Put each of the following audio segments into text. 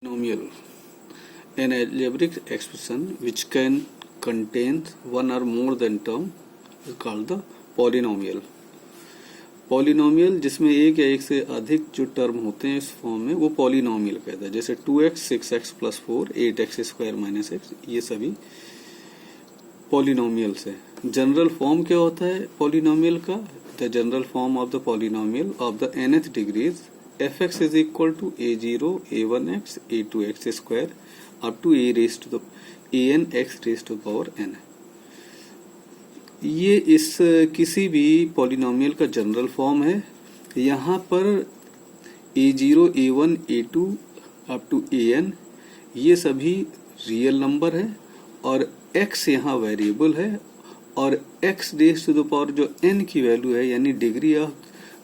Polynomial, an algebraic expression which can contain one or more than term is called the polynomial. Polynomial जिसमें एक या एक से अधिक जो टर्म होते हैं इस फॉर्म में वो पॉलिनोमियल कहता है. जैसे 2x 6x + 4 8x² - x, ये सभी पॉलिनोमियल्स है. जनरल फॉर्म क्या होता है पॉलिनोमियल का? The general form of the polynomial of the nth degrees fx is equal to a0 a1x a2x² up to a raised to the an x raised to the power n. ये इस किसी भी polynomial का general form है. यहाँ पर a0 a1 a2 up to an ये सभी रियल नंबर है और x यहाँ वेरिएबल है और x raise to the power जो n की वैल्यू है यानी डिग्री ऑफ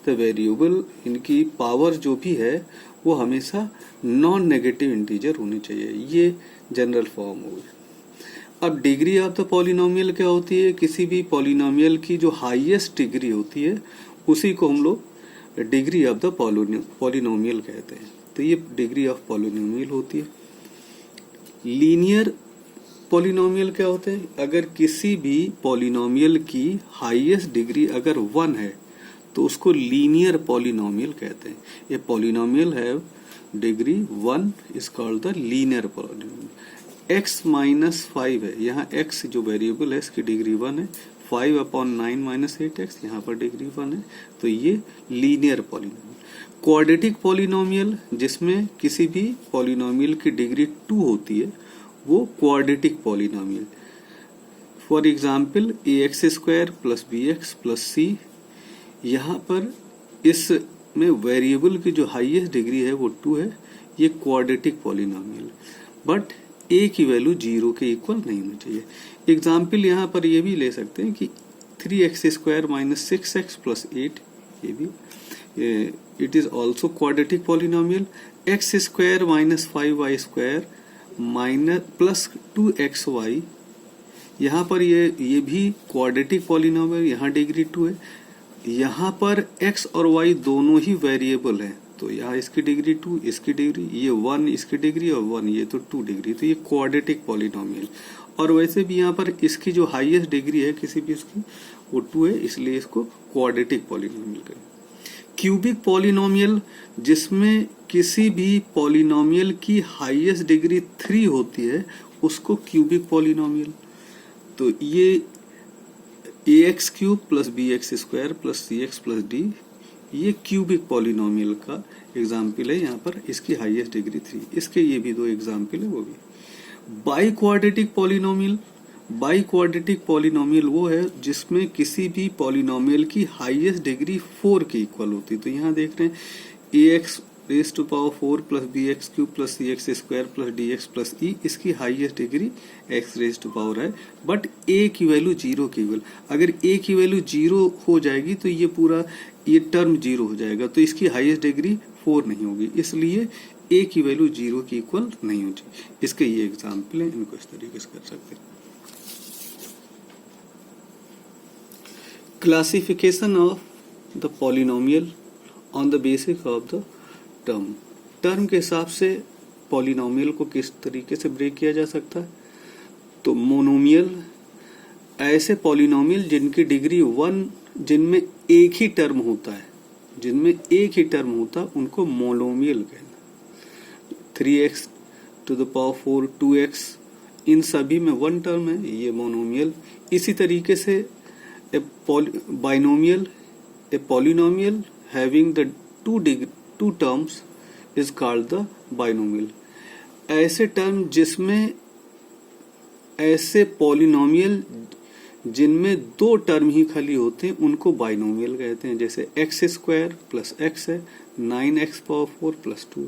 द वेरिएबल, इनकी पावर जो भी है वो हमेशा नॉन नेगेटिव इंटीजर होनी चाहिए. ये जनरल फॉर्म हो गया. अब डिग्री ऑफ द पॉलिनोमियल क्या होती है? किसी भी पॉलिनोमियल की जो हाईएस्ट डिग्री होती है उसी को हम लोग डिग्री ऑफ द पॉलिनोमियल कहते हैं. तो ये डिग्री ऑफ पॉलिनोमियल होती है. लीनियर पॉलिनोमियल क्या होते हैं? अगर किसी भी पॉलिनोमियल की हाईएस्ट डिग्री अगर 1 है तो उसको लीनियर पॉलिनोमियल कहते हैं. ये पॉलिनोमियल है degree 1 is called the linear polynomial. x - 5 है, यहाँ x जो वेरिएबल है इसकी डिग्री 1 है. 5/9 - 8x यहाँ पर डिग्री 1 है. तो ये लीनियर पॉलिनोमियल. क्वाड्रेटिक पॉलिनोमियल जिसमें किसी भी पॉलिनोमियल की डिग्री 2 होती है वो quadratic polynomial. For example ax² + bx + c. यहाँ पर इसमें वेरिएबल की जो हाईएस्ट डिग्री है वो 2 है. ये क्वाड्रेटिक पॉलिनोमियल. बट a की वैल्यू 0 के इक्वल नहीं होनी चाहिए. एग्जाम्पल यहाँ पर ये भी ले सकते हैं कि 3x² - 6x + 8, ये भी it is also quadratic polynomial. x² - 5y² + 2xy, यहाँ पर ये भी क्वाड्रेटिक पॉलिनोमियल. यहाँ डिग्री 2 है. यहाँ पर x और y दोनों ही वेरिएबल हैं तो यहाँ इसकी डिग्री 2, इसकी डिग्री ये 1, इसकी डिग्री और 1, ये तो 2 डिग्री. तो ये क्वाड्रेटिक पॉलिनोमियल. और वैसे भी यहाँ पर इसकी जो हाईएस्ट डिग्री है किसी भी उसकी वो 2 है, इसलिए इसको क्वाड्रेटिक पॉलिनोमियल करें. क्यूबिक पॉलिनोमियल जिसमें किसी भी पॉलिनोमियल की हाईएस्ट डिग्री 3 होती है उसको क्यूबिक पॉलिनोमियल. तो ये ax³ + bx² + cx + d ये क्यूबिक पॉलिनोमियल का एग्जाम्पल है. यहाँ पर इसकी हाईएस्ट डिग्री 3. इसके ये भी 2 एग्जाम्पल है वो भी. By quadratic polynomial. By quadratic polynomial वो है जिसमें किसी भी पॉलिनोमियल की हाईएस्ट डिग्री 4 के इक्वल होती है. तो यहाँ देख रहे हैं ax raise to power 4 + bx³ + cx² + dx + e. इसकी highest degree x raise to power है बट a की वैल्यू 0 के इक्वल. अगर a की वैल्यू 0 हो जाएगी तो ये पूरा ये टर्म 0 हो जाएगा. तो इसकी हाईएस्ट डिग्री 4 नहीं होगी, इसलिए a की वैल्यू 0 के इक्वल नहीं हो चाहिए. इसके ये एग्जाम्पल है, इनको इस तरीके से कर सकते हैं. Classification of the polynomial on the basis of the term के हिसाब से पॉलिनोमियल को किस तरीके से ब्रेक किया जा सकता है. तो मोनोमियल ऐसे पॉलिनोमियल जिनकी डिग्री 1, जिनमें एक ही टर्म होता है, उनको मोनोमियल कहना. 3x⁴ 2x इन सभी में 1 टर्म है, ये मोनोमियल. इसी तरीके से binomial, a polynomial having the 2 terms is called the binomial. ऐसे टर्म जिसमें ऐसे पॉलिनोमियल जिनमें 2 टर्म ही खाली होते हैं उनको बाइनोमियल कहते हैं. जैसे x² + x है, 9x⁴ + 2.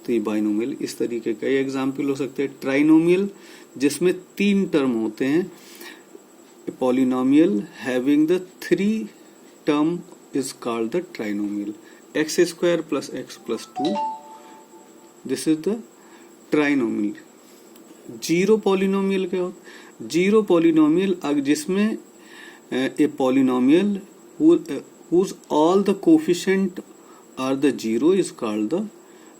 तो ये बाइनोमियल. इस तरीके का एग्जाम्पल हो सकते हैं. ट्राइनोमियल जिसमें 3 टर्म होते हैं. Polynomial having the 3 term is called the trinomial. x² + x + 2, this is the trinomial. Zero polynomial क्या होता है? जीरो पॉलिनोमियल जिसमें a polynomial whose all the coefficient are the 0 is called the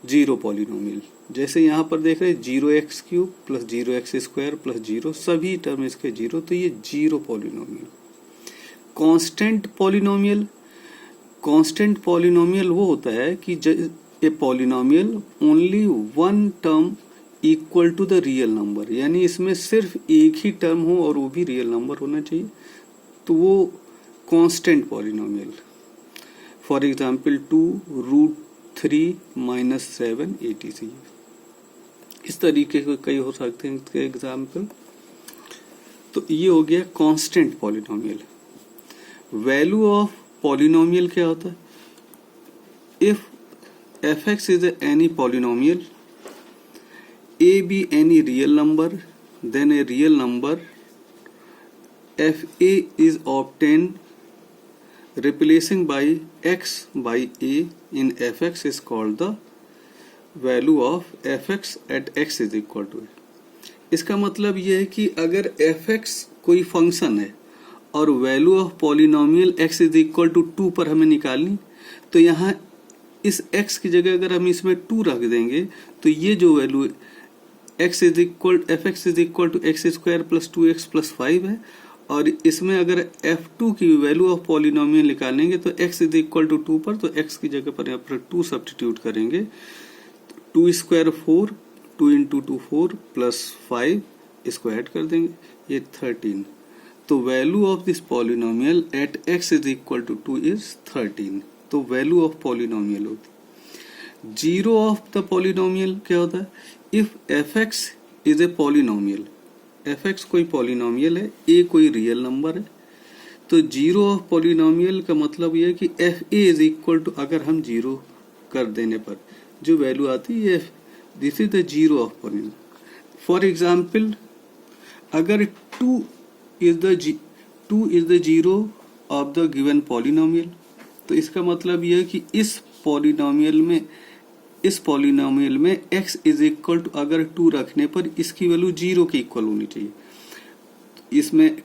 zero polynomial. जैसे यहाँ पर देख रहे हैं 0x³ प्लस 0x² प्लस 0, सभी टर्म इसके 0, तो ये 0 पॉलिनोमियल। कांस्टेंट पॉलिनोमियल वो होता है कि a polynomial only one term equal to the real number, यानी इसमें सिर्फ एक ही टर्म हो और वो भी रियल नंबर होना चाहिए, तो वो constant polynomial. For example 2√3 - 7 etc। इस तरीके के कई हो सकते हैं इसके एग्जाम्पल। तो ये हो गया constant polynomial. Value of polynomial क्या होता है? If fx is any polynomial, a be any real number, then a real number fa is obtained replacing by x by a in fx is called the value of fx at x is equal to a। इसका मतलब यह है कि अगर fx कोई function है और value of polynomial x is equal to 2 पर हमें निकालनी, तो यहाँ इस x की जगह अगर हम इसमें 2 रख देंगे तो ये जो value fx is equal to x² plus 2x plus 5 है, और इसमें अगर f2 की वैल्यू ऑफ पॉलिनोमियल निकालेंगे तो x इज इक्वल टू 2 पर, तो x की जगह पर यहाँ पर 2 सब्स्टिट्यूट करेंगे, 2² 4, 2 × 2 4 प्लस 5, इसको ऐड कर देंगे, ये 13। तो value of this polynomial at x is equal to 2 is 13। तो वैल्यू ऑफ पॉलिनोमियल होती। जीरो ऑफ द पॉलिनोमियल क्या होता है? If fx is a polynomial, fx कोई पॉलिनोमियल है, a कोई रियल नंबर है, तो जीरो ऑफ पॉलिनोमियल का मतलब यह है कि fa इज इक्वल टू, अगर हम जीरो कर देने पर जो वैल्यू आती है, this is the zero of polynomial. For example अगर 2 is the zero of the given polynomial, तो इसका मतलब यह है कि इस पॉलिनोमियल में x इज इक्वल टू, अगर 2 रखने पर इसकी वैल्यू 0 के इक्वल होनी चाहिए। इसमें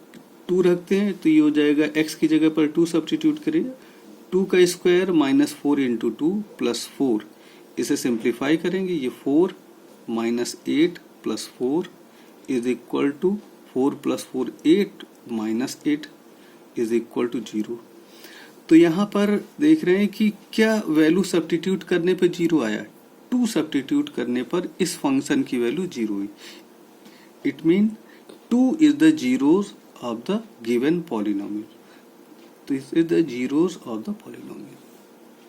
2 रखते हैं तो ये हो जाएगा, x की जगह पर 2 सब्स्टिट्यूट करिए, 2 का स्क्वायर माइनस 4 × 2 प्लस 4, इसे सिंप्लीफाई करेंगे, ये 4 - 8 plus 4 is equal to 4 + 4 8 - 8 is equal to 0। तो यहाँ पर देख रहे हैं कि क्या वैल्यू सब्स्टिट्यूट करने पर 0 आया, 2 सब्स्टिट्यूट करने पर इस फंक्शन की वैल्यू 0 हुई। It mean 2 is the zeros of the given polynomial. तो is the zeros of the polynomial.